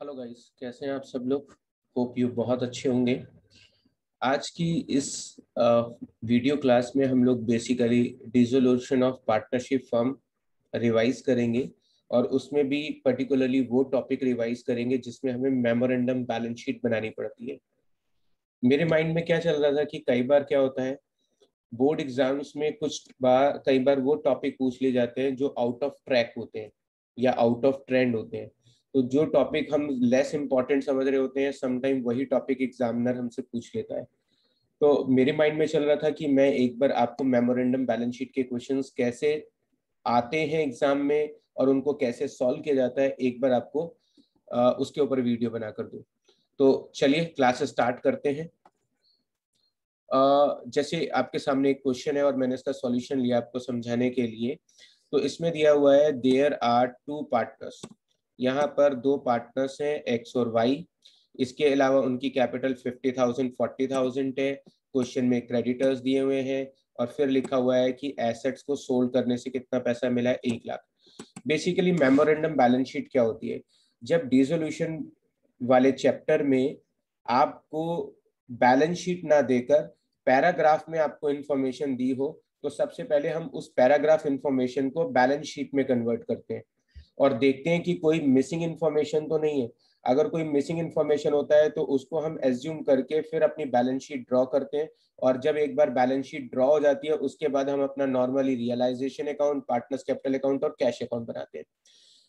Hello guys, कैसे हैं आप सब लोग। होप यू बहुत अच्छे होंगे। आज की इस वीडियो क्लास में हम लोग basically dissolution of partnership firm revise करेंगे और उसमें भी पर्टिकुलरली वो टॉपिक रिवाइज करेंगे जिसमें हमें मेमोरेंडम बैलेंस शीट बनानी पड़ती है। मेरे माइंड में क्या चल रहा था कि कई बार क्या होता है, बोर्ड एग्जाम्स में कई बार वो टॉपिक पूछ लिए जाते हैं जो आउट ऑफ ट्रैक होते हैं या आउट ऑफ ट्रेंड होते हैं। तो जो टॉपिक हम लेस इंपॉर्टेंट समझ रहे होते हैं, समटाइम वही टॉपिक एग्जामिनर हमसे पूछ लेता है। तो मेरे माइंड में चल रहा था कि मैं एक बार आपको मेमोरेंडम बैलेंस शीट के क्वेश्चंस कैसे आते हैं एग्जाम में और उनको कैसे सॉल्व किया जाता है, एक बार आपको उसके ऊपर वीडियो बनाकर दूं। तो चलिए क्लास स्टार्ट करते हैं। जैसे आपके सामने एक क्वेश्चन है और मैंने इसका सॉल्यूशन लिया आपको समझाने के लिए। तो इसमें दिया हुआ है देयर आर टू पार्टनर्स। यहाँ पर दो पार्टनर्स हैं एक्स और वाई। इसके अलावा उनकी कैपिटल 50,000 40,000 है। क्वेश्चन में क्रेडिटर्स दिए हुए हैं और फिर लिखा हुआ है कि एसेट्स को सोल्ड करने से कितना पैसा मिला है, 1 lakh. Basically memorandum balance sheet क्या होती है? जब डिसोल्यूशन वाले चैप्टर में आपको बैलेंस शीट ना देकर पैराग्राफ में आपको इंफॉर्मेशन दी हो, तो सबसे पहले हम उस पैराग्राफ इंफॉर्मेशन को बैलेंस शीट में कन्वर्ट करते हैं और देखते हैं कि कोई मिसिंग इंफॉर्मेशन तो नहीं है। अगर कोई मिसिंग इंफॉर्मेशन होता है तो उसको हम एज्यूम करके फिर अपनी बैलेंस शीट ड्रॉ करते हैं। और जब एक बार बैलेंस शीट ड्रॉ हो जाती है उसके बाद हम अपना normally realisation account, partners capital account और कैश अकाउंट बनाते हैं।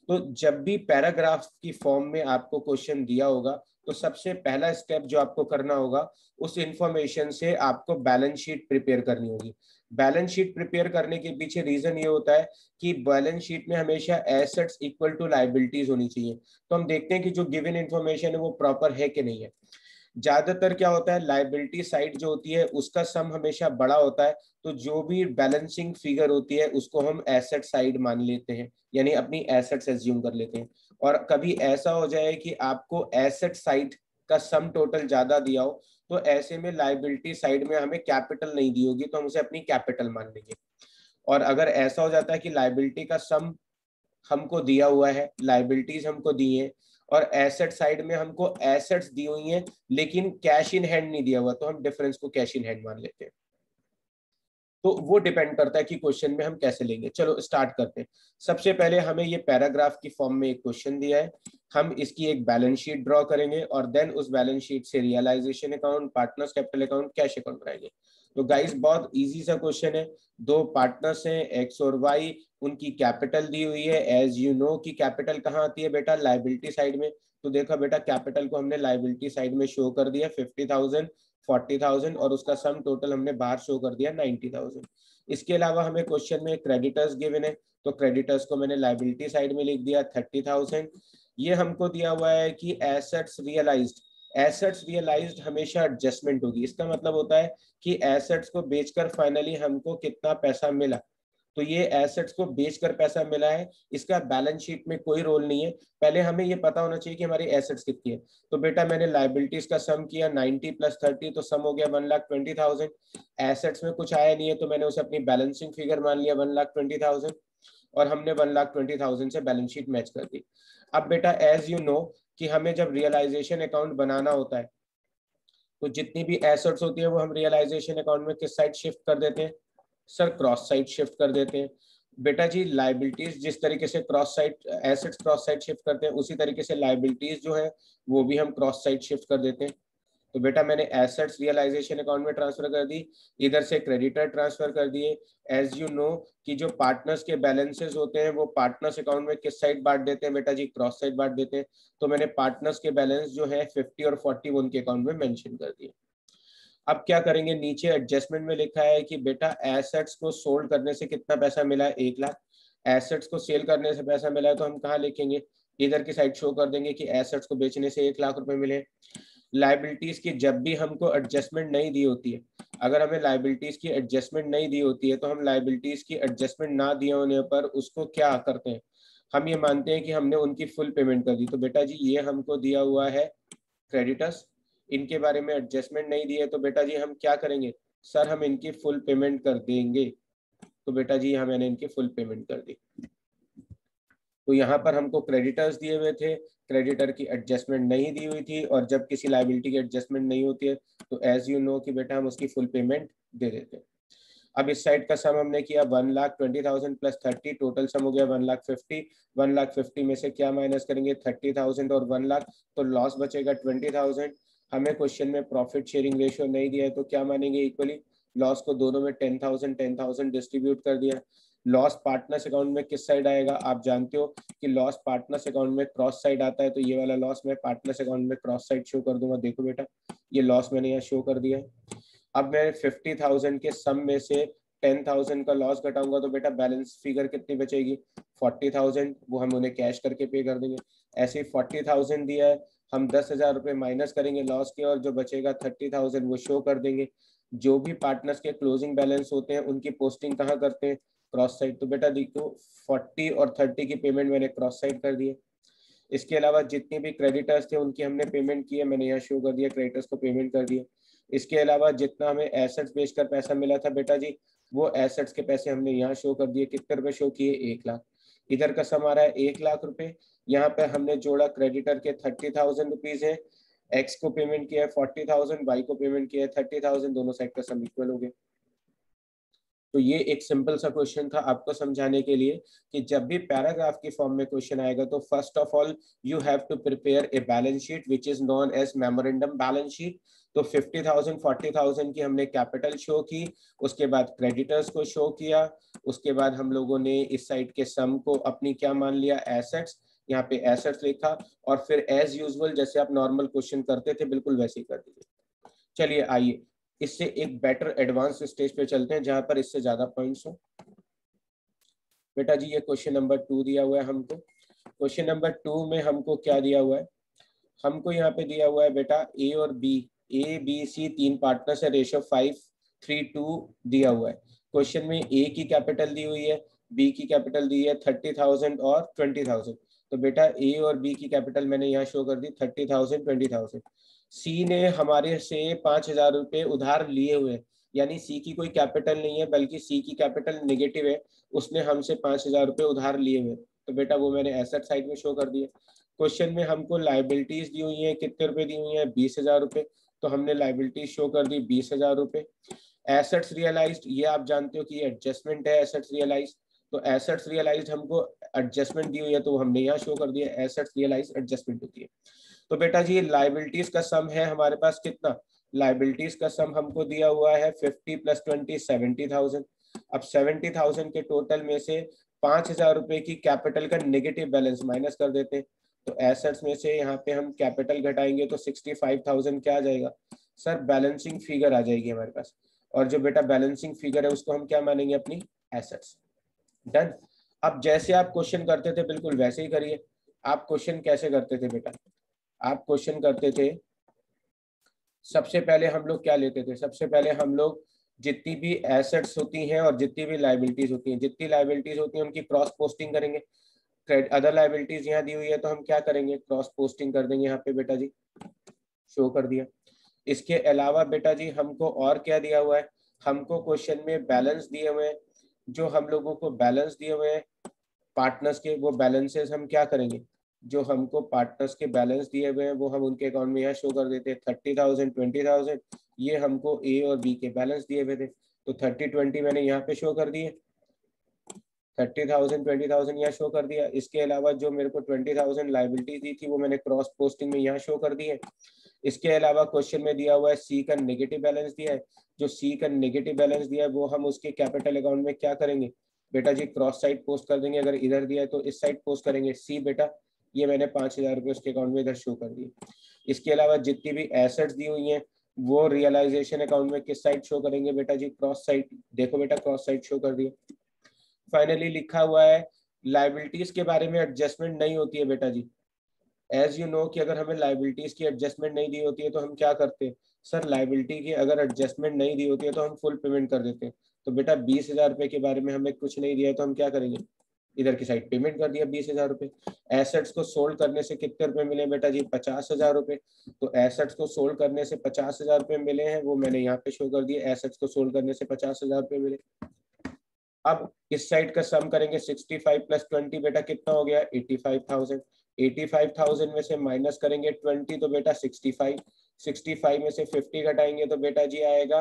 तो जब भी पैराग्राफ की फॉर्म में आपको क्वेश्चन दिया होगा तो सबसे पहला स्टेप जो आपको करना होगा, उस इंफॉर्मेशन से आपको बैलेंस शीट प्रिपेयर करनी होगी। बैलेंस शीट प्रिपेयर करने के पीछे रीजन ये होता है कि बैलेंस शीट में हमेशा एसेट्स इक्वल टू लायबिलिटीज होनी चाहिए। तो हम देखते हैं कि जो गिवन इंफॉर्मेशन है वो प्रॉपर है कि नहीं है। ज्यादातर क्या होता है, लायबिलिटी साइड जो होती है उसका सम हमेशा बड़ा होता है। तो जो भी बैलेंसिंग फिगर होती है उसको हम एसेट साइड मान लेते हैं, यानी अपनी एसेट्स एज्यूम कर लेते हैं। और कभी ऐसा हो जाए कि आपको एसेट साइड का सम टोटल ज्यादा दिया हो, तो ऐसे में लायबिलिटी साइड में हमें कैपिटल नहीं दी होगी तो हम उसे अपनी कैपिटल मान लेंगे। और अगर ऐसा हो जाता है कि लायबिलिटी का सम हमको दिया हुआ है, लायबिलिटीज हमको दी है और एसेट साइड में हमको एसेट्स दी हुई हैं लेकिन कैश इन हैंड नहीं दिया हुआ, तो हम डिफरेंस को कैश इन हैंड मान लेते हैं। तो वो डिपेंड करता है कि क्वेश्चन में हम कैसे लेंगे। चलो स्टार्ट करते हैं। सबसे पहले हमें ये पैराग्राफ की फॉर्म में एक क्वेश्चन दिया है। हम इसकी एक बैलेंस शीट ड्रॉ करेंगे और देन उस बैलेंस शीट से realisation account, partners capital account, cash account बनाएंगे। तो गाइस बहुत इजी सा क्वेश्चन है। दो पार्टनर्स हैं एक्स और वाई, उनकी कैपिटल दी हुई है। एज यू नो कि कैपिटल कहाँ आती है बेटा, लायबिलिटी साइड में। तो देखो बेटा, कैपिटल को हमने लायबिलिटी साइड में शो कर दिया 50,000 40,000 और उसका सम टोटल हमने बाहर शो कर दिया 90,000। इसके अलावा हमें क्वेश्चन में क्रेडिटर्स गिवन है, तो क्रेडिटर्स को मैंने लायबिलिटी साइड में लिख दिया 30,000। ये हमको दिया हुआ है कि एसेट्स रियलाइज्ड हमेशा एडजस्टमेंट होगी। इसका मतलब होता है कि एसेट्स को बेचकर फाइनली हमको कितना पैसा मिला। तो ये एसेट्स को बेचकर पैसा मिला है, इसका बैलेंस शीट में कोई रोल नहीं है। पहले हमें ये पता होना चाहिए कि हमारी एसेट्स कितनी है। तो बेटा मैंने लायबिलिटीज का सम किया 90 + 30, तो सम हो गया 1,20,000। एसेट्स में कुछ आया नहीं है तो मैंने उसे अपनी बैलेंसिंग फिगर मान लिया 1,20,000 और हमने 1,20,000 से बैलेंस शीट मैच कर दी। अब बेटा एज यू नो कि हमें जब रियलाइजेशन अकाउंट बनाना होता है तो जितनी भी एसेट्स होती है वो हम रियलाइजेशन अकाउंट में किस साइड शिफ्ट कर देते हैं? सर क्रॉस साइड शिफ्ट कर देते हैं। बेटा जी लाइबिलिटीज जिस तरीके से cross side, assets cross side shift करते हैं उसी तरीके से लाइबिलिटीज जो है वो भी हम क्रॉस साइड शिफ्ट कर देते हैं। तो बेटा मैंने एसेट्स रियलाइजेशन अकाउंट में ट्रांसफर कर दी, इधर से क्रेडिटर ट्रांसफर कर दिए। एज यू नो कि जो पार्टनर्स के बैलेंसेस होते हैं वो पार्टनर्स अकाउंट में किस साइड बांट देते हैं बेटा जी, क्रॉस साइड बांट देते हैं। तो मैंने पार्टनर्स के बैलेंस जो है 50 और 40 उनके अकाउंट में मेंशन कर दिए। अब क्या करेंगे, नीचे एडजस्टमेंट में लिखा है कि बेटा एसेट्स को सोल्ड करने से कितना पैसा मिला है, 1 लाख। एसेट्स को सेल करने से पैसा मिला है तो हम कहाँ लिखेंगे, इधर की साइड शो कर देंगे कि एसेट्स को बेचने से 1 लाख रुपए मिले। लाइबिलिटीज की जब भी हमको एडजस्टमेंट नहीं दी होती है, अगर हमें लाइबिलिटीज की एडजस्टमेंट नहीं दी होती है तो हम लाइबिलिटीज की एडजस्टमेंट ना दिए होने पर उसको क्या करते हैं, हम ये मानते हैं कि हमने उनकी फुल पेमेंट कर दी। तो बेटा जी ये हमको दिया हुआ है क्रेडिटर्स, इनके बारे में एडजस्टमेंट नहीं दी है तो बेटा जी हम क्या करेंगे, सर हम इनकी फुल पेमेंट कर देंगे। तो बेटा जी यहाँ मैंने इनकी फुल पेमेंट कर दी। तो यहाँ पर हमको क्रेडिटर्स दिए हुए थे, क्रेडिटर की एडजस्टमेंट नहीं दी हुई थी, और जब किसी लाइबिलिटी की एडजस्टमेंट नहीं होती है तो एज यू नो कि बेटा हम उसकी फुल पेमेंट दे देते हैं। अब इस साइड का सम हमने किया 1,20,000 प्लस 30, टोटल सम हो गया 1,50,000। 1,50,000 में से क्या माइनस करेंगे, 30,000 और 1,00,000, तो लॉस बचेगा 20,000। हमें क्वेश्चन में प्रॉफिट शेयरिंग रेशियो नहीं दिया है तो क्या मानेंगे, इक्वली लॉस को दोनों में 10,000 डिस्ट्रीब्यूट कर दिया। लॉस पार्टनर्स अकाउंट में किस साइड आएगा, आप जानते हो कि लॉस पार्टनर्स अकाउंट में क्रॉस साइड आता है, तो ये वाला लॉस मैं पार्टनर्स अकाउंट में क्रॉस साइड शो कर दूंगा। देखो बेटा ये लॉस मैंने यहाँ शो कर दिया है। अब मैं 50,000 के सम में से 10,000 का लॉस घटाऊंगा तो बेटा बैलेंस फिगर कितनी बचेगी, 40,000, वो हम उन्हें कैश करके पे कर देंगे। ऐसे ही 40,000 दिया है, हम 10,000 रुपये माइनस करेंगे लॉस के, और जो बचेगा 30,000 वो शो कर देंगे। जो भी पार्टनर्स के क्लोजिंग बैलेंस होते हैं उनकी पोस्टिंग कहाँ करते हैं, क्रॉस साइड। तो बेटा देखो 40 और 30 की पेमेंट मैंने क्रॉस साइड कर दी है। इसके अलावा जितने भी क्रेडिटर्स थे उनकी हमने पेमेंट की है, मैंने यहाँ शो कर दिया, क्रेडिटर्स को पेमेंट कर दिया। इसके अलावा जितना हमें एसेट्स बेचकर पैसा मिला था बेटा जी, वो एसेट्स के पैसे हमने यहाँ शो कर दिए। कितने रुपए शो किए, 1,00,000। इधर का सम आ रहा है 1,00,000 रुपए। यहाँ पे हमने जोड़ा क्रेडिटर के 30,000 रुपीज है, एक्स को पेमेंट किया है 40,000, वाई को पेमेंट किया है 30,000, दोनों साइड का सम इक्वल हो गया। तो ये एक सिंपल सा क्वेश्चन था आपको समझाने के लिए कि जब भी पैराग्राफ की फॉर्म में क्वेश्चन आएगा तो first of all you have to prepare a balance sheet which is known as memorandum balance sheet. तो 50,000 40,000 की हमने कैपिटल शो की, उसके बाद क्रेडिटर्स को शो किया, उसके बाद हम लोगों ने इस साइड के सम को अपनी क्या मान लिया, एसेट्स, यहाँ पे एसेट्स लिखा, और फिर एज यूजुअल जैसे आप नॉर्मल क्वेश्चन करते थे बिल्कुल वैसे ही कर दीजिए। चलिए आइए इससे एक बेटर एडवांस स्टेज पे चलते हैं जहां पर इससे ज्यादा पॉइंट्स हो। बेटा जी ये क्वेश्चन नंबर 2 दिया हुआ है हमको। क्वेश्चन नंबर 2 में हमको क्या दिया हुआ है, हमको यहाँ पे दिया हुआ है बेटा ए और बी, ए बी सी तीन पार्टनर्स है, रेशियो 5:3:2 दिया हुआ है। क्वेश्चन में ए की कैपिटल दी हुई है, बी की कैपिटल दी है 30,000 और 20,000। तो बेटा ए और बी की कैपिटल मैंने यहाँ शो कर दी 30,000 20,000। सी ने हमारे से 5,000 रुपये उधार लिए हुए, यानी सी की कोई कैपिटल नहीं है बल्कि सी की कैपिटल नेगेटिव है, उसने हमसे 5,000 रुपये उधार लिए हुए, तो बेटा वो मैंने एसेट साइड में शो कर दिया। क्वेश्चन में हमको लाइबिलिटीज दी हुई है, कितने रुपए दी हुई है, 20,000 रुपये, तो हमने लाइबिलिटीज शो कर दी 20,000 रुपये। एसेट्स रियलाइज्ड, ये आप जानते हो कि एडजस्टमेंट है एसेट्स रियलाइज, तो एसेट्स रियलाइज्ड हमको एडजस्टमेंट दी हुई है तो हमने यहाँ शो कर दिया, एसेट्स रियलाइज एडजस्टमेंट होती है। तो बेटा जी लाइबिलिटीज का सम है हमारे पास कितना, लाइबिलिटीज का सम हमको दिया हुआ है 50 + 20 70,000। अब 70,000 के टोटल में से 5,000 रुपए की कैपिटल का नेगेटिव बैलेंस माइनस कर देते हैं, तो एसेट्स में से यहाँ पे हम कैपिटल घटाएंगे तो 65,000 क्या आ जाएगा सर, बैलेंसिंग फिगर आ जाएगी हमारे पास। और जो बेटा बैलेंसिंग फिगर है उसको हम क्या मानेंगे, अपनी एसेट्स। डन। अब जैसे आप क्वेश्चन करते थे बिल्कुल वैसे ही करिए। आप क्वेश्चन कैसे करते थे बेटा, आप क्वेश्चन करते थे, सबसे पहले हम लोग क्या लेते थे, सबसे पहले हम लोग जितनी भी एसेट्स होती हैं और जितनी भी लाइबिलिटीज होती हैं, जितनी लाइबिलिटीज होती हैं उनकी क्रॉस पोस्टिंग करेंगे। अदर लाइबिलिटीज यहाँ दी हुई है तो हम क्या करेंगे, क्रॉस पोस्टिंग कर देंगे, यहाँ पे बेटा जी शो कर दिया। इसके अलावा बेटा जी हमको और क्या दिया हुआ है, हमको क्वेश्चन में बैलेंस दिए हुए हैं, जो हम लोगों को बैलेंस दिए हुए हैं पार्टनर्स के, वो बैलेंसेस हम क्या करेंगे, जो हमको पार्टनर्स के बैलेंस दिए हुए हैं वो हम उनके अकाउंट में यहाँ शो कर देते हैं 30,000 20,000, ये हमको ए और बी के बैलेंस दिए हुए थे, तो 30 20 मैंने यहाँ पे शो कर दिए, 30,000 20,000 यहाँ शो कर दिया। इसके अलावा जो मेरे को 20,000 लाइबिलिटी दी थी वो मैंने क्रॉस पोस्टिंग में यहाँ शो कर दी है। इसके अलावा क्वेश्चन में दिया हुआ है सी का नेगेटिव बैलेंस दिया है, जो सी का नेगेटिव बैलेंस दिया है वो हम उसके कैपिटल अकाउंट में क्या करेंगे बेटा जी, क्रॉस साइड पोस्ट कर देंगे, अगर इधर दिया है तो इस साइड पोस्ट करेंगे। सी बेटा ये मैंने 5,000 रुपये उसके अकाउंट में इधर शो कर दिए। इसके अलावा जितनी भी एसेट्स दी हुई हैं वो रियलाइजेशन अकाउंट में किस साइड शो करेंगे बेटा जी, क्रॉस साइड। देखो बेटा क्रॉस साइड शो कर दिए। फाइनली लिखा हुआ है लाइबिलिटीज के बारे में एडजस्टमेंट नहीं होती है बेटा जी, एज यू नो कि अगर हमें लाइबिलिटीज की एडजस्टमेंट नहीं दी होती है तो हम क्या करते हैं सर, लाइबिलिटी की अगर एडजस्टमेंट नहीं दी होती है तो हम फुल पेमेंट कर देते हैं। तो बेटा 20,000 रुपये के बारे में हमें कुछ नहीं दिया है तो हम क्या करेंगे, इधर की साइड पेमेंट कर दिया 20,000 रुपये। एसेट्स को सोल्ड करने से कितने रुपए मिले बेटा जी, 50,000 रुपये। तो एसेट्स को सोल्ड करने से 50,000 रुपये मिले हैं, वो मैंने यहाँ पे शो कर दिया, एसेट्स को सोल्ड करने से 50,000 रुपये मिले। अब इस साइड का सम करेंगे 65 प्लस 20 बेटा कितना हो गया 85,000। 85,000 में से माइनस करेंगे 20 तो बेटा 65। 65 में से 50 घटाएंगे तो बेटा जी आएगा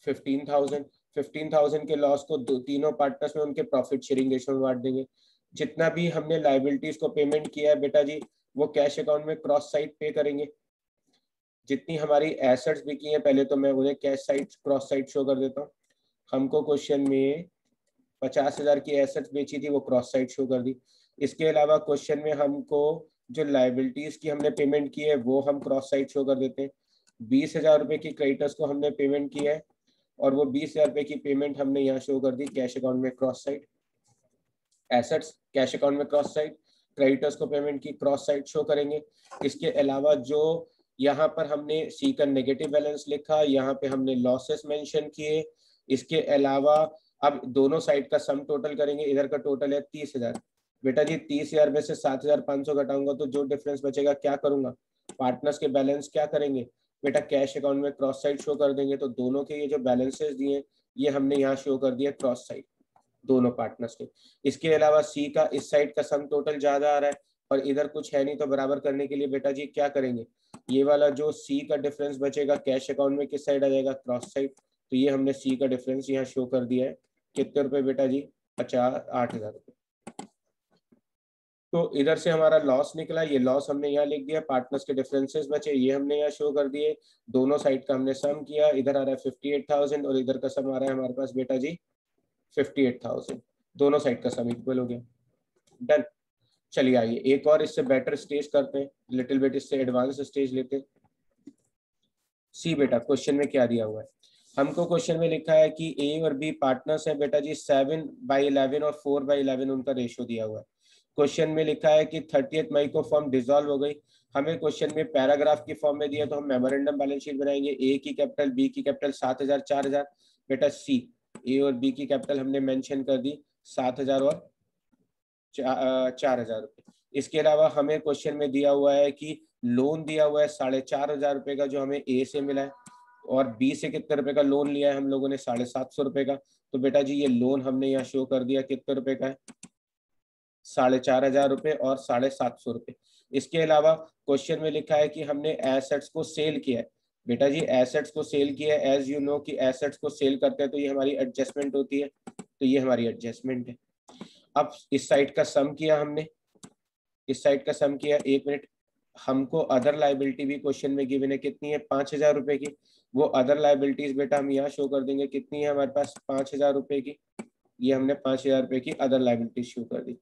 15,000। 15,000 के लॉस को तीनों पार्टनर्स में उनके प्रॉफिट शेयरिंग रेशियो में बांट देंगे। जितना भी हमने लाइबिलिटीज को पेमेंट किया है बेटा जी वो कैश अकाउंट में क्रॉस साइड पे करेंगे। जितनी हमारी एसेट्स बिकी हैं पहले तो मैं उन्हें cash side cross side show कर देता हूँ। हमको क्वेश्चन में 50,000 की एसेट्स बेची थी वो क्रॉस साइड शो कर दी। इसके अलावा क्वेश्चन में हमको जो लाइबिलिटीज की हमने पेमेंट की है वो हम क्रॉस साइड शो कर देते हैं। 20,000 रुपए की क्रेडिटर्स को हमने पेमेंट की है और वो 20,000 रुपए की पेमेंट हमने यहाँ शो कर दी कैश अकाउंट में cross side. Assets cash account में क्रॉस साइड, क्रेडिटर्स को पेमेंट की क्रॉस साइड शो करेंगे। इसके अलावा जो यहाँ पर हमने सी का नेगेटिव बैलेंस लिखा, यहाँ पे हमने लॉसेस मेंशन किए। इसके अलावा अब दोनों साइड का सम टोटल करेंगे। इधर का टोटल है 30,000 बेटा जी। 30,000 में से 7,500 घटाऊंगा तो जो डिफरेंस बचेगा क्या करूंगा, पार्टनर्स के बैलेंस क्या करेंगे बेटा कैश अकाउंट में क्रॉस साइड शो कर देंगे। तो दोनों के ये जो बैलेंसेस दिए ये हमने यहाँ शो कर दिया क्रॉस साइड दोनों पार्टनर्स के। इसके अलावा सी का इस साइड का सम टोटल ज्यादा आ रहा है और इधर कुछ है नहीं तो बराबर करने के लिए बेटा जी क्या करेंगे, ये वाला जो सी का डिफरेंस बचेगा कैश अकाउंट में किस साइड आ जाएगा क्रॉस साइड। तो ये हमने सी का डिफरेंस यहाँ शो कर दिया है कितने रुपए बेटा जी 8,000 रुपए। तो इधर से हमारा लॉस निकला, ये लॉस हमने यहाँ लिख दिया। पार्टनर्स के डिफरेंसेस बचे ये हमने यहाँ शो कर दिए। दोनों साइड का हमने सम किया, इधर आ रहा है 58,000 और इधर का सम आ रहा है हमारे पास बेटा जी 58,000। दोनों साइड का सम इक्वल हो गया। डन। चलिए आइए एक और इससे बेटर स्टेज करते हैं, लिटिल बिट इससे एडवांस स्टेज लेते हैं। सी बेटा क्वेश्चन में क्या दिया हुआ है, हमको क्वेश्चन में लिखा है कि ए और बी पार्टनर्स हैं बेटा जी। 7/11 और 4/11 उनका रेशियो दिया हुआ है। क्वेश्चन में लिखा है कि 30 मई को फॉर्म डिसॉल्व हो गई। हमें क्वेश्चन में पैराग्राफ की फॉर्म में दिया तो हम मेमोरेंडम बैलेंस शीट बनाएंगे। ए की कैपिटल, बी की कैपिटल 7,000 4,000 बेटा। सी ए और बी की कैपिटल हमने मेंशन कर दी 7,000 और 4,000 रुपये। इसके अलावा हमें क्वेश्चन में दिया हुआ है कि लोन दिया हुआ है 4,500 रुपए का जो हमें ए से मिला है और बी से कितने रुपए का लोन लिया है हम लोगों ने 750 रुपए का। तो बेटा जी ये लोन हमने यहाँ शो कर दिया कितने रुपए का है 4,500 रुपए और 750 रुपए। इसके अलावा क्वेश्चन में लिखा है कि हमने एसेट्स को सेल किया है बेटा जी। एसेट्स को सेल किया है, एज यू नो कि एसेट्स को सेल करते हैं तो ये हमारी एडजस्टमेंट होती है, तो ये हमारी एडजस्टमेंट है। अब इस साइड का सम किया हमने, इस साइड का सम किया। एक मिनट, हमको अदर लाइबिलिटी भी क्वेश्चन में गिवन है कितनी है 5,000 रुपए की। वो अदर लाइबिलिटीज बेटा हम यहाँ शो कर देंगे कितनी है हमारे पास 5,000 रुपए की। ये हमने 5,000 रुपए की अदर लाइबिलिटीज शो कर दी।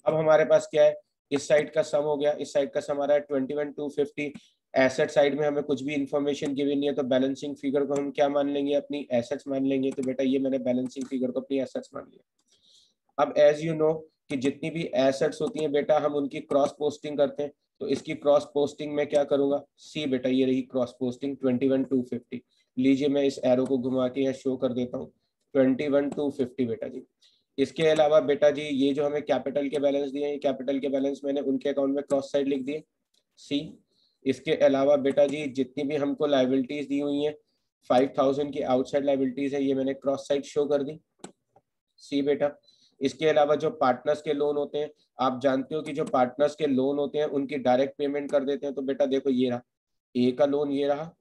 अब हमारे पास क्या है, इस साइड का सम हो गया, इस साइड का सम आ रहा है 21,250। एसेट साइड में हमें कुछ भी इंफॉर्मेशन गिवन नहीं है तो बैलेंसिंग फिगर को हम क्या मान लेंगे अपनी एसेट्स मान लेंगे। तो बेटा ये मैंने बैलेंसिंग फिगर को अपनी एसेट्स मान लिया। अब एज यू नो कि जितनी भी एसेट्स होती हैं बेटा हम उनकी क्रॉस पोस्टिंग करते हैं। तो इसकी क्रॉस पोस्टिंग में क्या करूंगा, सी बेटा ये रही क्रॉस पोस्टिंग 21,250। लीजिए मैं इस एरो को घुमा के यहाँ शो कर देता हूँ 21,250 बेटा जी। इसके अलावा बेटा जी ये जो हमें कैपिटल के बैलेंस दिए हैं, कैपिटल के बैलेंस मैंने उनके अकाउंट में क्रॉस साइड लिख दिए सी। इसके अलावा बेटा जी जितनी भी हमको लाइबिलिटीज दी हुई हैं 5,000 की आउटसाइड लाइबिलिटीज है ये मैंने क्रॉस साइड शो कर दी सी बेटा। इसके अलावा जो पार्टनर्स के लोन होते हैं, आप जानते हो कि जो पार्टनर्स के लोन होते हैं उनकी डायरेक्ट पेमेंट कर देते हैं। तो बेटा देखो ये रहा ए का लोन, ये रहा।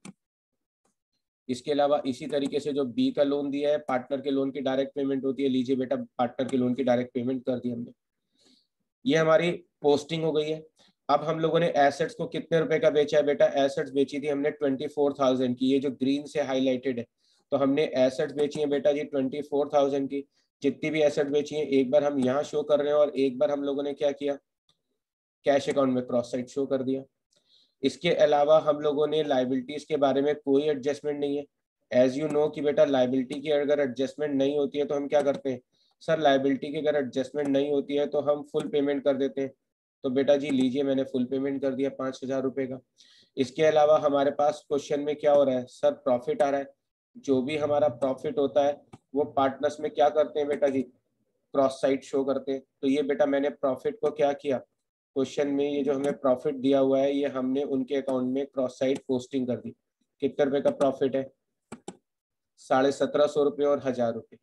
इसके अलावा इसी तरीके से जो बी का लोन दिया है पार्टनर के लोन की डायरेक्ट पेमेंट होती है। लीजिए बेटा पार्टनर के लोन की डायरेक्ट पेमेंट कर दी हमने, ये हमारी पोस्टिंग हो गई है। अब हम लोगों ने एसेट्स को कितने रुपए का बेचा है बेटा, एसेट्स बेची थी हमने 24,000 की, ये जो ग्रीन से हाईलाइटेड है। तो हमने एसेट्स बेची है बेटा जी 24,000 की। जितनी भी एसेट बेची है एक बार हम यहाँ शो कर रहे हैं और एक बार हम लोगों ने क्या किया कैश अकाउंट में क्रॉस साइड शो कर दिया। इसके अलावा हम लोगों ने लाइबिलिटीज के बारे में कोई एडजस्टमेंट नहीं है। एज यू नो कि बेटा लाइबिलिटी की अगर एडजस्टमेंट नहीं होती है तो हम क्या करते हैं सर, लाइबिलिटी की अगर एडजस्टमेंट नहीं होती है तो हम फुल पेमेंट कर देते हैं। तो बेटा जी लीजिए मैंने फुल पेमेंट कर दिया 5,000 रुपए का। इसके अलावा हमारे पास क्वेश्चन में क्या हो रहा है सर, प्रॉफिट आ रहा है। जो भी हमारा प्रॉफिट होता है वो पार्टनर्स में क्या करते हैं बेटा जी क्रॉस साइड शो करते हैं। तो ये बेटा मैंने प्रॉफिट को क्या किया, क्वेश्चन में ये जो हमें प्रॉफिट दिया हुआ है ये हमने उनके अकाउंट में क्रॉस साइड पोस्टिंग कर दी। कितने रुपए का प्रॉफिट है 1,750 रुपये और 1,000 रुपये।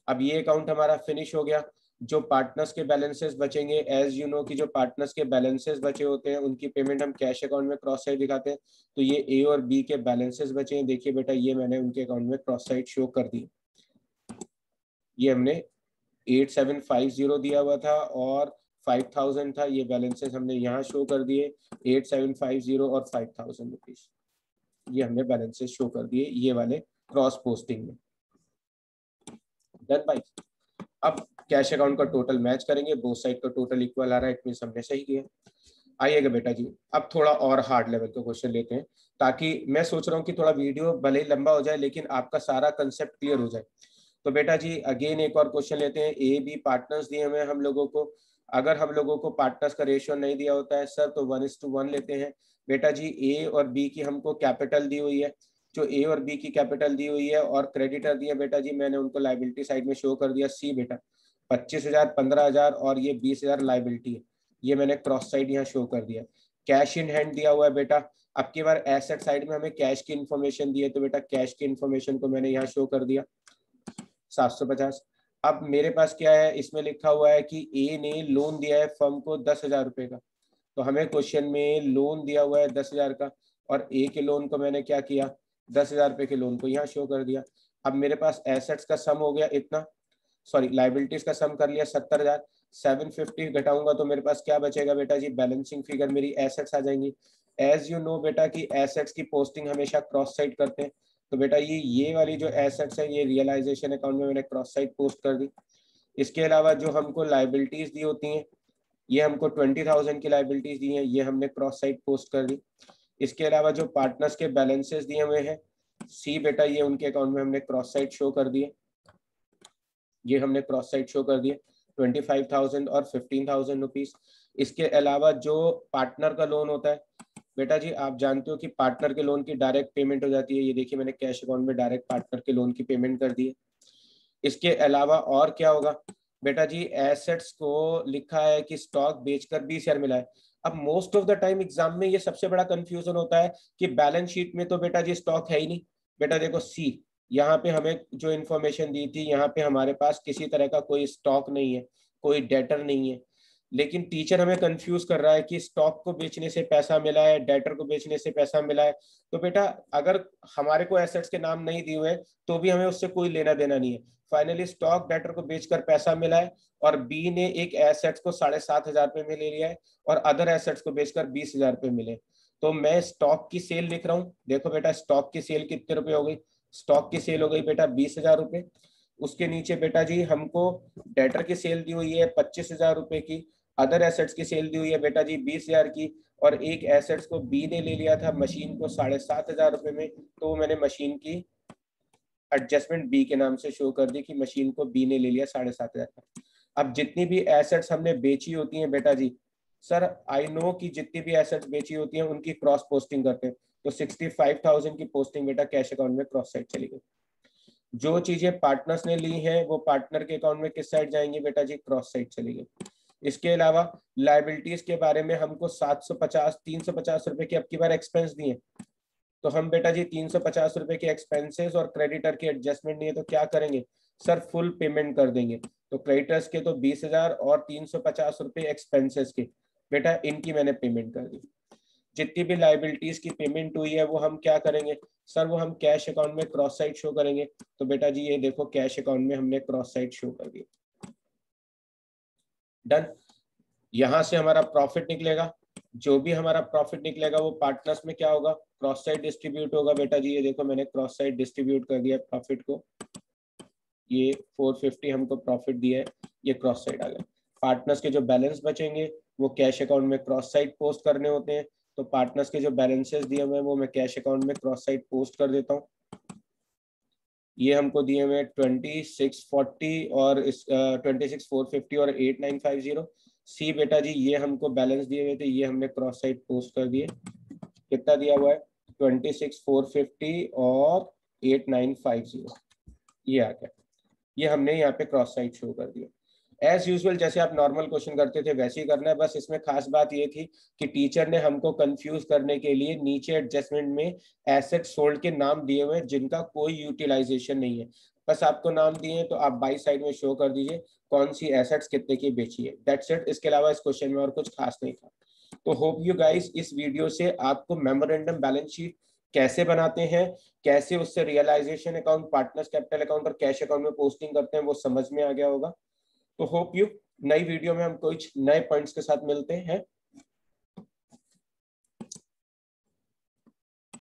अब ये अकाउंट हमारा फिनिश हो गया। जो पार्टनर्स के बैलेंसेस बचेंगे, एज यू नो कि जो पार्टनर्स के बैलेंसेस बचे होते हैं उनकी पेमेंट हम कैश अकाउंट में क्रॉस साइड दिखाते हैं। तो ये ए और बी के बैलेंसेस बचे हैं, देखिए बेटा ये मैंने उनके अकाउंट में क्रॉस साइड शो कर दी। ये हमने 8750 दिया हुआ था और 5000 था, ये बैलेंसेस हमने यहाँ शो कर दिए 8750 और 5000 रुपीज, ये हमने बैलेंसेस शो कर दिए ये वाले क्रॉस पोस्टिंग में। डन भाई। अब कैश अकाउंट का टोटल मैच करेंगे, बोथ साइड का टोटल इक्वल आ रहा है, इट मींस हमने सही किया। आइएगा बेटा जी, अब थोड़ा और हार्ड लेवल का क्वेश्चन लेते हैं, ताकि मैं सोच रहा हूँ कि थोड़ा वीडियो भले ही लंबा हो जाए लेकिन आपका सारा कंसेप्ट क्लियर हो जाए। तो बेटा जी अगेन एक और क्वेश्चन लेते हैं। ए बी पार्टनर्स दिए हुए हैं हम लोगों को। अगर हम लोगों को पार्टनर्स का रेशियो नहीं दिया होता है सर तो 1:1 लेते हैं। बेटा जी ए और बी की हमको कैपिटल दी हुई है, जो ए और बी की कैपिटल दी हुई है और क्रेडिटर दिए बेटा जी मैंने उनको लाइबिलिटी साइड में शो कर दिया। सी बेटा 25,000, 15,000 और ये 20,000 लाइबिलिटी है, ये मैंने क्रॉस साइड यहाँ शो कर दिया। कैश इन हैंड दिया हुआ है बेटा। अब की बार एसेट साइड में हमें कैश की इन्फॉर्मेशन दी है, तो बेटा कैश की इन्फॉर्मेशन को मैंने यहाँ शो कर दिया 750। अब मेरे पास क्या है, इसमें लिखा हुआ है कि ए ने लोन दिया है फर्म को 10,000 रुपए का। तो हमें क्वेश्चन में लोन दिया हुआ है 10,000 का और ए के लोन को मैंने क्या किया, 10,000 रुपए के लोन को यहाँ शो कर दिया। अब मेरे पास एसेट्स का सम हो गया इतना, सॉरी लाइबिलिटीज का सम कर लिया 70,000। 750 घटाऊंगा तो मेरे पास क्या बचेगा बेटा जी, बैलेंसिंग फिगर मेरी एसेट्स आ जाएंगी। एज यू नो बेटा कि एसेट्स की पोस्टिंग हमेशा क्रॉस साइड करते हैं, तो बेटा ये वाली जो एसेट्स है ये रियलाइजेशन अकाउंट में मैंने क्रॉस साइड पोस्ट कर दी। इसके अलावा जो हमको लाइबिलिटीज दी होती हैं, ये हमको 20,000 की लाइबिलिटीज दी हैं, ये हमने क्रॉस साइड पोस्ट कर दी। इसके अलावा जो पार्टनर्स के बैलेंसेस दिए हुए हैं सी बेटा, ये उनके अकाउंट में हमने क्रॉस साइड शो कर दिए, ये हमने क्रॉस साइड शो कर दिए 25,000 और 15,000 रुपीज। इसके अलावा जो पार्टनर का लोन होता है बेटा जी, आप जानते हो कि पार्टनर के लोन की डायरेक्ट पेमेंट हो जाती है, ये देखिए मैंने कैश अकाउंट में डायरेक्ट पार्टनर के लोन की पेमेंट कर दी है। इसके अलावा और क्या होगा बेटा जी, एसेट्स को लिखा है कि स्टॉक बेचकर 20,000 मिला है। अब most of the time exam में ये सबसे बड़ा कंफ्यूजन होता है कि बैलेंस शीट में तो बेटा जी स्टॉक है ही नहीं। बेटा देखो सी, यहाँ पे हमें जो इन्फॉर्मेशन दी थी, यहाँ पे हमारे पास किसी तरह का कोई स्टॉक नहीं है, कोई डेटर नहीं है, लेकिन टीचर हमें कंफ्यूज कर रहा है कि स्टॉक को बेचने से पैसा मिला है, डेटर को बेचने से पैसा मिला है। तो बेटा अगर हमारे को एसेट्स के नाम नहीं दिए हुए तो भी हमें उससे कोई लेना देना नहीं है। फाइनली स्टॉक डेटर को बेचकर पैसा मिला है और बी ने एक एसेट्स को 7,500 रुपए में ले लिया है और अदर एसेट्स को बेचकर 20,000 रुपए मिले। तो मैं स्टॉक की सेल लिख रहा हूँ, देखो बेटा स्टॉक की सेल कितने रुपए हो गई, स्टॉक की सेल हो गई बेटा 20,000 रुपए। उसके नीचे बेटा जी हमको डेटर की सेल दी हुई है 25,000 रुपए की, अदर एसेट्स की सेल दी हुई है बेटा जी 20,000 की, और एक एसेट्स को बी ने ले लिया था मशीन को 7,500 रुपए में, तो मैंने मशीन की एडजस्टमेंट बी के नाम से शो कर दी कि मशीन को बी ने ले लिया 7,500 का। अब जितनी भी एसेट्स हमने बेची होती हैं बेटा जी, सर आई नो कि जितनी भी एसेट्स बेची होती हैं उनकी क्रॉस पोस्टिंग करते हैं, तो 65,000 की पोस्टिंग बेटा कैश अकाउंट में क्रॉस साइड चली गई। जो चीजें पार्टनर्स ने ली हैं वो पार्टनर के अकाउंट में किस साइड जाएंगी बेटा जी, क्रॉस साइड चली गई। इसके अलावा लाइबिलिटीज के बारे में हमको 350 रुपए की अब की बार एक्सपेंस दिए, तो हम बेटा जी 350 रुपए के एक्सपेंसेस और क्रेडिटर की एडजस्टमेंट नहीं है तो क्या करेंगे सर, फुल पेमेंट कर देंगे। तो क्रेडिटर्स के तो 20,000 और 350 रुपए एक्सपेंसेस के, बेटा इनकी मैंने पेमेंट कर दी। जितनी भी लाइबिलिटीज की पेमेंट हुई है वो हम क्या करेंगे सर, वो हम कैश अकाउंट में क्रॉस साइड शो करेंगे। तो बेटा जी ये देखो कैश अकाउंट में हमने क्रॉस साइड शो कर दिया। डन। यहां से हमारा प्रॉफिट निकलेगा, जो भी हमारा प्रॉफिट निकलेगा वो पार्टनर्स में क्या होगा, क्रॉस साइड डिस्ट्रीब्यूट होगा। बेटा जी ये देखो मैंने क्रॉस साइड डिस्ट्रीब्यूट कर दिया प्रॉफिट को, ये 450 हमको प्रॉफिट दिया है, ये क्रॉस साइड आ गया। पार्टनर्स के जो बैलेंस बचेंगे वो कैश अकाउंट में क्रॉस साइड पोस्ट करने होते हैं, तो पार्टनर्स के जो बैलेंसेस दिए हुए हैं वो मैं कैश अकाउंट में क्रॉस साइड पोस्ट कर देता हूँ। ये हमको दिए हुए 2640 और 26,450 और 8,950। सी बेटा जी ये हमको बैलेंस दिए हुए थे, ये हमने क्रॉस साइड पोस्ट कर दिए। कितना दिया हुआ है 26,450 और 8,950, ये आ गया, ये हमने यहाँ पे क्रॉस साइड शो कर दिया। एज यूजुअल जैसे आप नॉर्मल क्वेश्चन करते थे वैसे ही करना है, बस इसमें खास बात ये थी कि टीचर ने हमको कंफ्यूज करने के लिए नीचे एडजस्टमेंट में एसेट सोल्ड के नाम दिए हुए हैं जिनका कोई यूटिलाइजेशन नहीं है। बस आपको नाम दिए हैं तो आप बाई साइड में शो कर दीजिए कौन सी एसेट्स कितने की बेची है, दैट्स इट। इसके अलावा इस क्वेश्चन में और कुछ खास नहीं था। तो होप यू गाइस इस वीडियो से आपको मेमोरेंडम बैलेंस शीट कैसे बनाते हैं, कैसे उससे realisation account, partners capital account और कैश अकाउंट में पोस्टिंग करते हैं वो समझ में आ गया होगा। तो होप यू नई वीडियो में हम कुछ नए पॉइंट्स के साथ मिलते हैं।